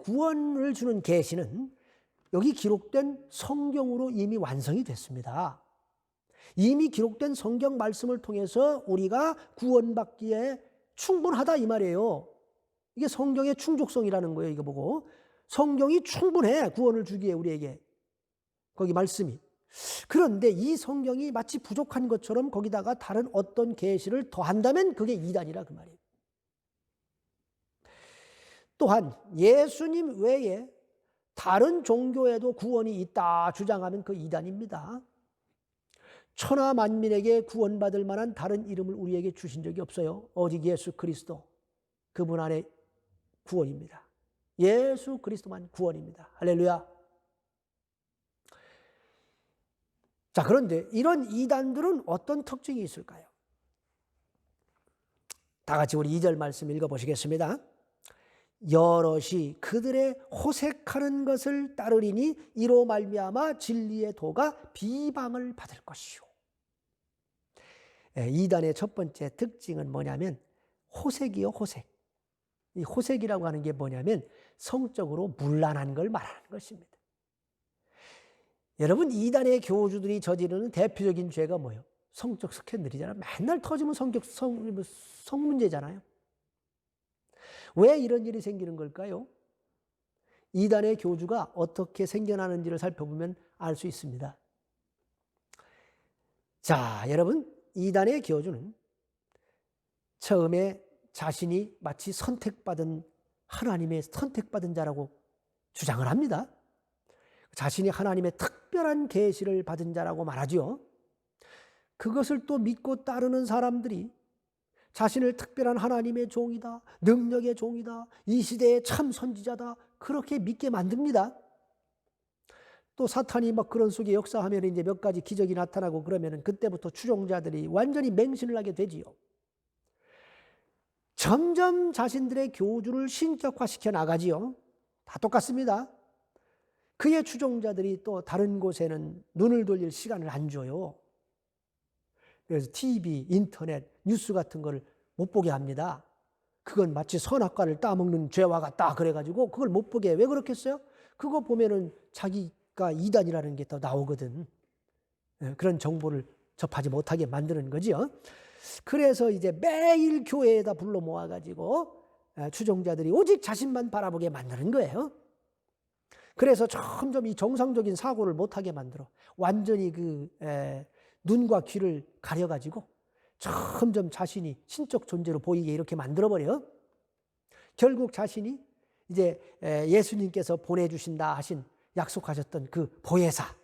구원을 주는 계시는 여기 기록된 성경으로 이미 완성이 됐습니다. 이미 기록된 성경 말씀을 통해서 우리가 구원받기에 충분하다 이 말이에요. 이게 성경의 충족성이라는 거예요. 이거 보고 성경이 충분해 구원을 주기에 우리에게. 거기 말씀이. 그런데 이 성경이 마치 부족한 것처럼 거기다가 다른 어떤 계시를 더한다면 그게 이단이라 그 말이에요. 또한 예수님 외에 다른 종교에도 구원이 있다 주장하면 그 이단입니다. 천하 만민에게 구원받을 만한 다른 이름을 우리에게 주신 적이 없어요. 오직 예수 그리스도, 그분 안에 구원입니다. 예수 그리스도만 구원입니다. 할렐루야. 자, 그런데 이런 이단들은 어떤 특징이 있을까요? 다 같이 우리 2절 말씀 읽어보시겠습니다. 여럿이 그들의 호색하는 것을 따르리니 이로 말미암아 진리의 도가 비방을 받을 것이요. 이단의 첫 번째 특징은 뭐냐면 호색이요, 호색. 이 호색이라고 하는 게 뭐냐면 성적으로 문란한 걸 말하는 것입니다. 여러분, 이단의 교주들이 저지르는 대표적인 죄가 뭐예요? 성적 스캔들이잖아요. 맨날 터지면 성 문제잖아요. 왜 이런 일이 생기는 걸까요? 이단의 교주가 어떻게 생겨나는지를 살펴보면 알 수 있습니다. 자, 여러분, 이단의 교주는 처음에 자신이 마치 하나님의 선택받은 자라고 주장을 합니다. 자신이 하나님의 특별한 계시를 받은 자라고 말하죠. 그것을 또 믿고 따르는 사람들이 자신을 특별한 하나님의 종이다, 능력의 종이다, 이 시대의 참 선지자다, 그렇게 믿게 만듭니다. 또 사탄이 막 그런 속에 역사하면 이제 몇 가지 기적이 나타나고 그러면은 그때부터 추종자들이 완전히 맹신을 하게 되지요. 점점 자신들의 교주를 신격화시켜 나가지요. 다 똑같습니다. 그의 추종자들이 또 다른 곳에는 눈을 돌릴 시간을 안 줘요. 그래서 TV, 인터넷, 뉴스 같은 걸 못 보게 합니다. 그건 마치 선악과를 따먹는 죄와 같다 그래가지고 그걸 못 보게 해. 왜 그렇겠어요? 그거 보면은 자기가 이단이라는 게 더 나오거든. 그런 정보를 접하지 못하게 만드는 거지요. 그래서 이제 매일 교회에다 불러 모아가지고 추종자들이 오직 자신만 바라보게 만드는 거예요. 그래서 점점 이 정상적인 사고를 못하게 만들어 완전히 눈과 귀를 가려가지고 점점 자신이 신적 존재로 보이게 이렇게 만들어버려. 결국 자신이 이제 예수님께서 보내주신다 하신 약속하셨던 그 보혜사가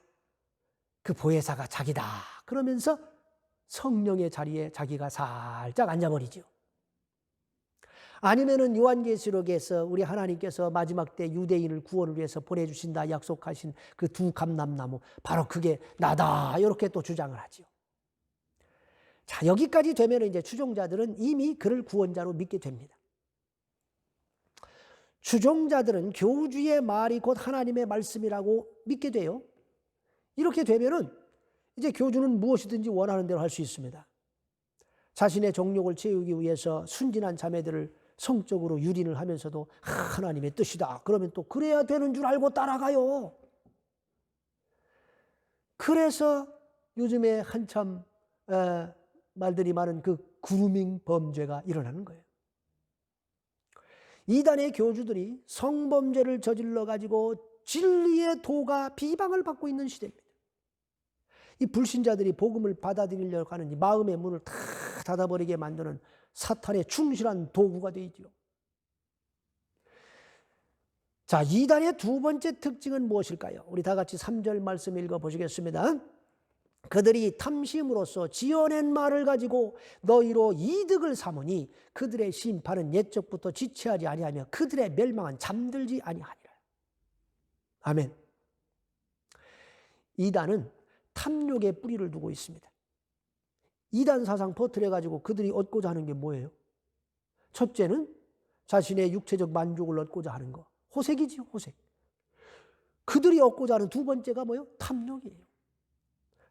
자기다 그러면서 성령의 자리에 자기가 살짝 앉아버리죠. 아니면은 요한계시록에서 우리 하나님께서 마지막 때 유대인을 구원을 위해서 보내주신다 약속하신 그 두 감람나무, 바로 그게 나다, 이렇게 또 주장을 하지요. 자, 여기까지 되면 이제 추종자들은 이미 그를 구원자로 믿게 됩니다. 추종자들은 교주의 말이 곧 하나님의 말씀이라고 믿게 돼요. 이렇게 되면은 이제 교주는 무엇이든지 원하는 대로 할 수 있습니다. 자신의 정욕을 채우기 위해서 순진한 자매들을 성적으로 유린을 하면서도 하나님의 뜻이다, 그러면 또 그래야 되는 줄 알고 따라가요. 그래서 요즘에 한참 말들이 많은 그 그루밍 범죄가 일어나는 거예요. 이단의 교주들이 성범죄를 저질러 가지고 진리의 도가 비방을 받고 있는 시대입니다. 이 불신자들이 복음을 받아들이려고 하는 이 마음의 문을 다 닫아버리게 만드는 사탄의 충실한 도구가 되지요. 자, 이단의 두 번째 특징은 무엇일까요? 우리 다 같이 3절 말씀 읽어보시겠습니다. 그들이 탐심으로써 지어낸 말을 가지고 너희로 이득을 삼으니 그들의 심판은 옛적부터 지체하지 아니하며 그들의 멸망은 잠들지 아니하니라. 아멘. 이단은 탐욕의 뿌리를 두고 있습니다. 이단 사상 퍼뜨려가지고 그들이 얻고자 하는 게 뭐예요? 첫째는 자신의 육체적 만족을 얻고자 하는 거. 호색이지요, 호색. 그들이 얻고자 하는 두 번째가 뭐예요? 탐욕이에요.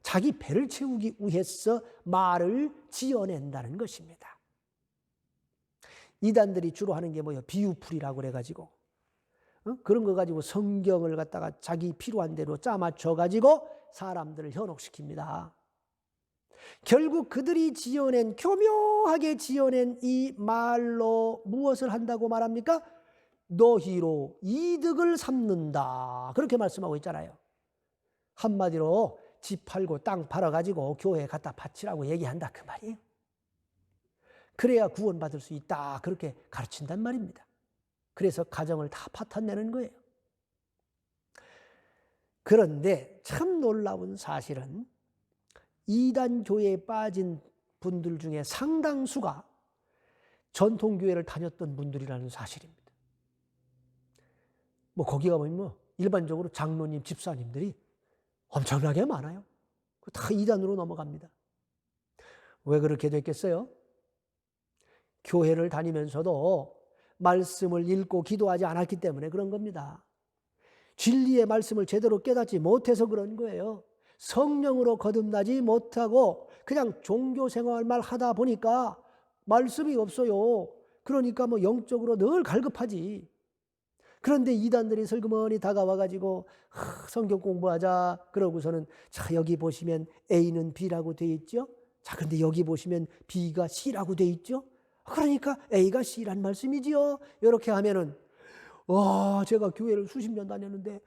자기 배를 채우기 위해서 말을 지어낸다는 것입니다. 이단들이 주로 하는 게 뭐예요? 비유풀이라고 그래가지고 그런 거 가지고 성경을 갖다가 자기 필요한 대로 짜맞춰가지고 사람들을 현혹시킵니다. 결국 그들이 지어낸, 교묘하게 지어낸 이 말로 무엇을 한다고 말합니까? 너희로 이득을 삼는다, 그렇게 말씀하고 있잖아요. 한마디로 집 팔고 땅 팔아가지고 교회에 갖다 바치라고 얘기한다, 그 말이에요. 그래야 구원받을 수 있다, 그렇게 가르친단 말입니다. 그래서 가정을 다 파탄내는 거예요. 그런데 참 놀라운 사실은 이단 교회에 빠진 분들 중에 상당수가 전통교회를 다녔던 분들이라는 사실입니다. 뭐 거기 가보면 뭐 일반적으로 장로님, 집사님들이 엄청나게 많아요. 다 이단으로 넘어갑니다. 왜 그렇게 됐겠어요? 교회를 다니면서도 말씀을 읽고 기도하지 않았기 때문에 그런 겁니다. 진리의 말씀을 제대로 깨닫지 못해서 그런 거예요. 성령으로 거듭나지 못하고 그냥 종교생활만 하다 보니까 말씀이 없어요. 그러니까 뭐 영적으로 늘 갈급하지. 그런데 이단들이 슬그머니 다가와가지고 성경 공부하자 그러고서는, 자, 여기 보시면 A는 B라고 돼 있죠. 자, 근데 여기 보시면 B가 C라고 돼 있죠. 그러니까 A가 C란 말씀이지요. 이렇게 하면은 제가 교회를 수십 년 다녔는데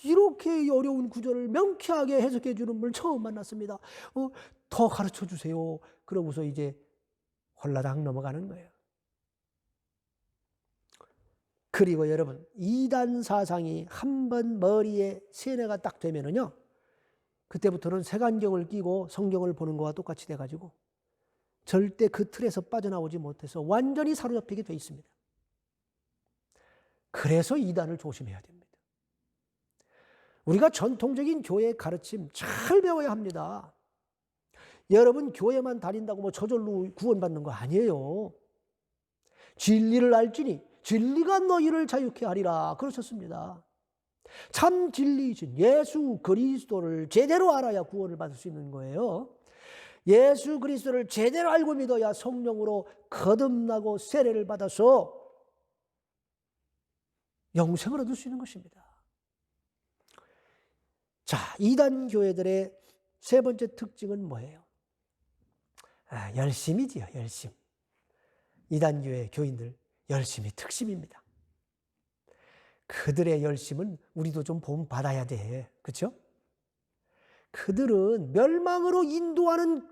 이렇게 어려운 구절을 명쾌하게 해석해 주는 분을 처음 만났습니다. 더 가르쳐 주세요. 그러고서 이제 홀라당 넘어가는 거예요. 그리고 여러분, 이단 사상이 한번 머리에 세뇌가 딱 되면은요, 그때부터는 색안경을 끼고 성경을 보는 거와 똑같이 돼가지고 절대 그 틀에서 빠져나오지 못해서 완전히 사로잡히게 돼 있습니다. 그래서 이단을 조심해야 됩니다. 우리가 전통적인 교회의 가르침 잘 배워야 합니다. 여러분, 교회만 다닌다고 뭐 저절로 구원받는 거 아니에요. 진리를 알지니 진리가 너희를 자유케 하리라 그러셨습니다. 참 진리이신 예수 그리스도를 제대로 알아야 구원을 받을 수 있는 거예요. 예수 그리스도를 제대로 알고 믿어야 성령으로 거듭나고 세례를 받아서 영생을 얻을 수 있는 것입니다. 자, 이단 교회들의 세 번째 특징은 뭐예요? 열심이지요, 열심. 이단 교회 교인들 열심이 특심입니다. 그들의 열심은 우리도 좀 본받아야 돼. 그렇죠? 그들은 멸망으로 인도하는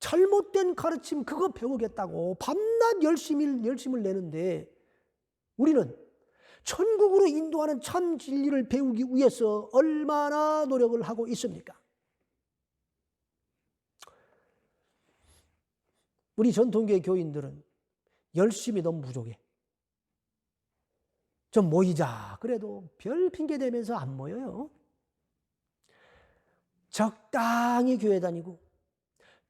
잘못된 가르침 그거 배우겠다고 밤낮 열심을 내는데, 우리는 천국으로 인도하는 참 진리를 배우기 위해서 얼마나 노력을 하고 있습니까? 우리 전통교회 교인들은 열심히 너무 부족해. 좀 모이자. 그래도 별 핑계 대면서 안 모여요. 적당히 교회 다니고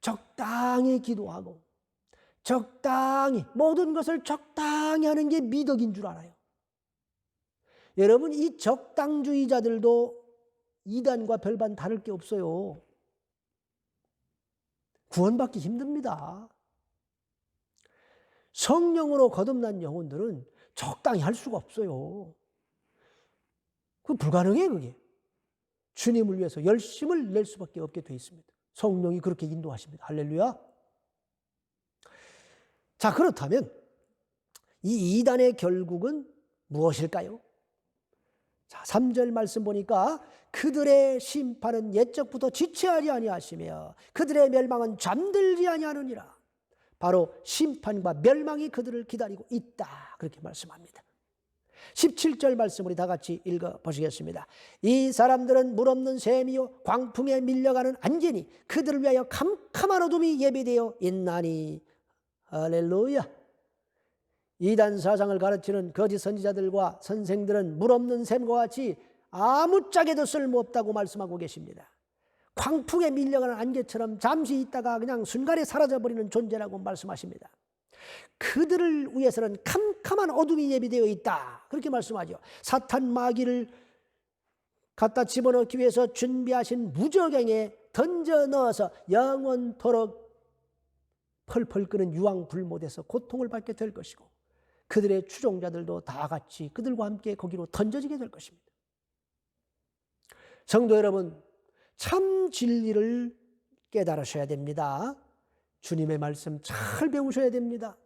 적당히 기도하고 적당히 모든 것을 적당히 하는 게 미덕인 줄 알아요. 여러분, 이 적당주의자들도 이단과 별반 다를 게 없어요. 구원받기 힘듭니다. 성령으로 거듭난 영혼들은 적당히 할 수가 없어요. 그건 불가능해, 그게. 주님을 위해서 열심을 낼 수밖에 없게 돼 있습니다. 성령이 그렇게 인도하십니다. 할렐루야. 자, 그렇다면 이 이단의 결국은 무엇일까요? 자, 3절 말씀 보니까 그들의 심판은 옛적부터 지체하지 아니하시며 그들의 멸망은 잠들지 아니하느니라. 바로 심판과 멸망이 그들을 기다리고 있다. 그렇게 말씀합니다. 17절 말씀 우리 다 같이 읽어보시겠습니다. 이 사람들은 물 없는 샘이요 광풍에 밀려가는 안개니 그들을 위하여 캄캄한 어둠이 예비되어 있나니. 할렐루야. 이단 사상을 가르치는 거짓 선지자들과 선생들은 물 없는 샘과 같이 아무짝에도 쓸모없다고 말씀하고 계십니다. 광풍에 밀려가는 안개처럼 잠시 있다가 그냥 순간에 사라져버리는 존재라고 말씀하십니다. 그들을 위해서는 캄캄한 어둠이 예비되어 있다. 그렇게 말씀하죠. 사탄 마귀를 갖다 집어넣기 위해서 준비하신 무저갱에 던져 넣어서 영원토록 펄펄 끓는 유황불못에서 고통을 받게 될 것이고 그들의 추종자들도 다 같이 그들과 함께 거기로 던져지게 될 것입니다. 성도 여러분, 참 진리를 깨달으셔야 됩니다. 주님의 말씀 잘 배우셔야 됩니다.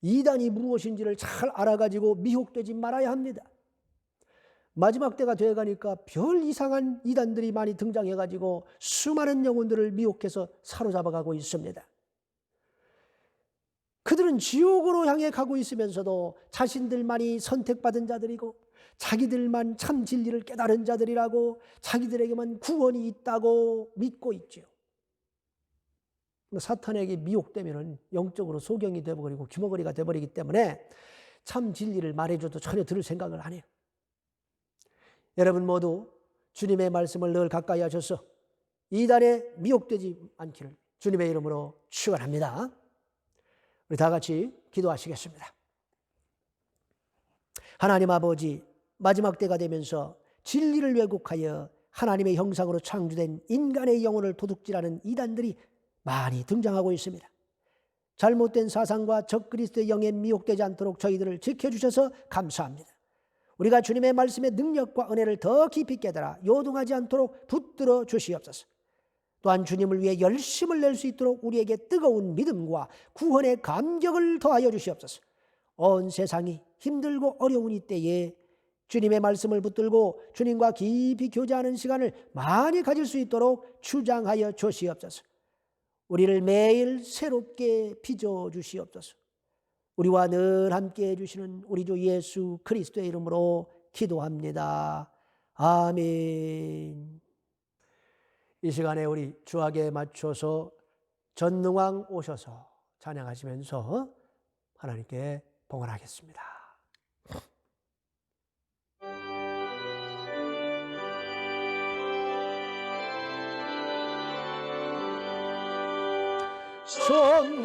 이단이 무엇인지를 잘 알아가지고 미혹되지 말아야 합니다. 마지막 때가 되어가니까 별 이상한 이단들이 많이 등장해가지고 수많은 영혼들을 미혹해서 사로잡아가고 있습니다. 그들은 지옥으로 향해 가고 있으면서도 자신들만이 선택받은 자들이고 자기들만 참 진리를 깨달은 자들이라고 자기들에게만 구원이 있다고 믿고 있죠. 사탄에게 미혹되면 영적으로 소경이 되어버리고 귀머거리가 되어버리기 때문에 참 진리를 말해줘도 전혀 들을 생각을 안 해요. 여러분 모두 주님의 말씀을 늘 가까이 하셔서 이단에 미혹되지 않기를 주님의 이름으로 축원합니다. 우리 다 같이 기도하시겠습니다. 하나님 아버지, 마지막 때가 되면서 진리를 왜곡하여 하나님의 형상으로 창조된 인간의 영혼을 도둑질하는 이단들이 많이 등장하고 있습니다. 잘못된 사상과 적그리스도의 영에 미혹되지 않도록 저희들을 지켜주셔서 감사합니다. 우리가 주님의 말씀의 능력과 은혜를 더 깊이 깨달아 요동하지 않도록 붙들어 주시옵소서. 또한 주님을 위해 열심을 낼 수 있도록 우리에게 뜨거운 믿음과 구원의 감격을 더하여 주시옵소서. 온 세상이 힘들고 어려운 이때에 주님의 말씀을 붙들고 주님과 깊이 교제하는 시간을 많이 가질 수 있도록 주장하여 주시옵소서. 우리를 매일 새롭게 빚어 주시옵소서. 우리와 늘 함께해 주시는 우리 주 예수 그리스도의 이름으로 기도합니다. 아멘. 이 시간에 우리 주악에 맞춰서 전능왕 오셔서 찬양하시면서 하나님께 봉헌하겠습니다.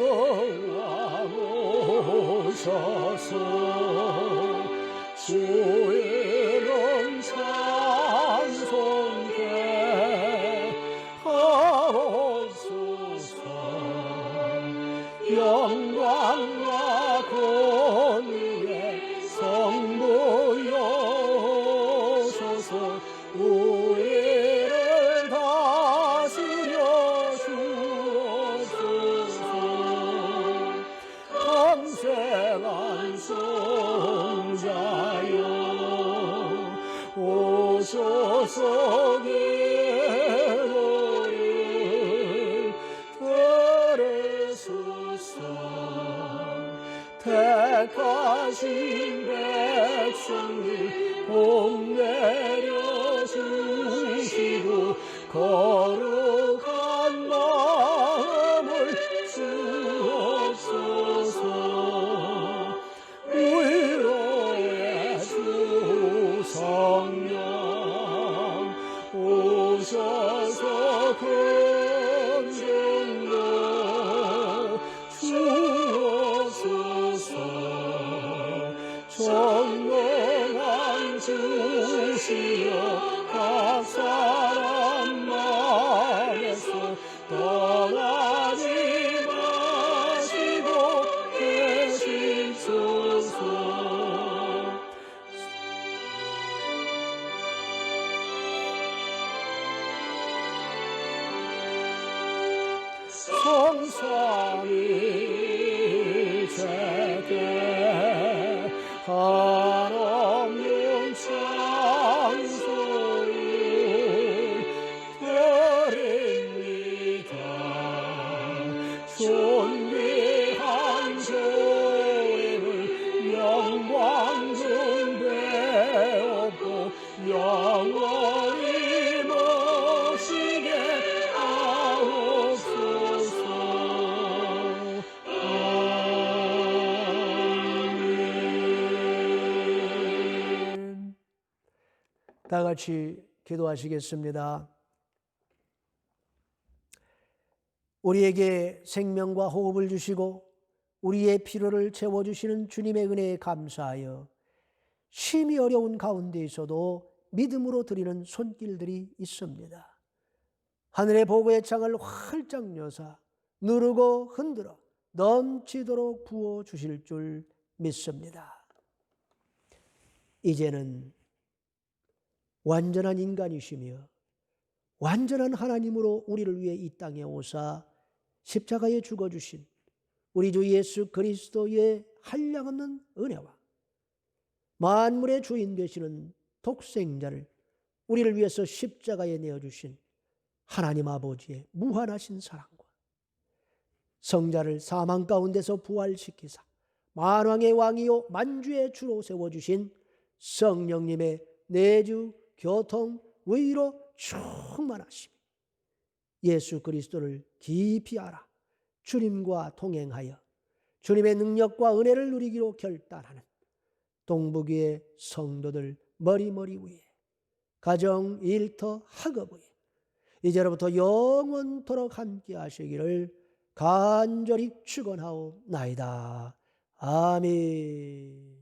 전능왕 오셔서 주의 이름 찬송해 하옵소서. 영광과 권위의 성부여셔서 우리를 다스려 주옵소서. 강생한 성자여 오셔서 기도를 들으소서. 택하신 백성을 복 내려 주시고 거룩한 마음을 주옵소서. 주셔서 건생로 주옵소서. 전능한 주시여 각 사람 맘에서 떠나지 마시고 계시소서. 성삼일체대 한없는 찬송을 드립니다. 존귀한 주님을 영광 중배옵고 영원히 모시게 하옵소서. 아멘. 다 같이 기도하시겠습니다. 우리에게 생명과 호흡을 주시고 우리의 필요를 채워주시는 주님의 은혜에 감사하여 심히 어려운 가운데에서도 믿음으로 드리는 손길들이 있습니다. 하늘의 보고의 창을 활짝 여사 누르고 흔들어 넘치도록 부어주실 줄 믿습니다. 이제는 완전한 인간이시며 완전한 하나님으로 우리를 위해 이 땅에 오사 십자가에 죽어주신 우리 주 예수 그리스도의 한량없는 은혜와 만물의 주인 되시는 독생자를 우리를 위해서 십자가에 내어주신 하나님 아버지의 무한하신 사랑과 성자를 사망 가운데서 부활시키사 만왕의 왕이요 만주의 주로 세워주신 성령님의 내주, 교통, 위로 충만하시며 예수 그리스도를 깊이 알아 주님과 동행하여 주님의 능력과 은혜를 누리기로 결단하는 동북위의 성도들 머리머리 위에 가정, 일터, 학업 위에 이제로부터 영원토록 함께 하시기를 간절히 축원하옵나이다. 아멘.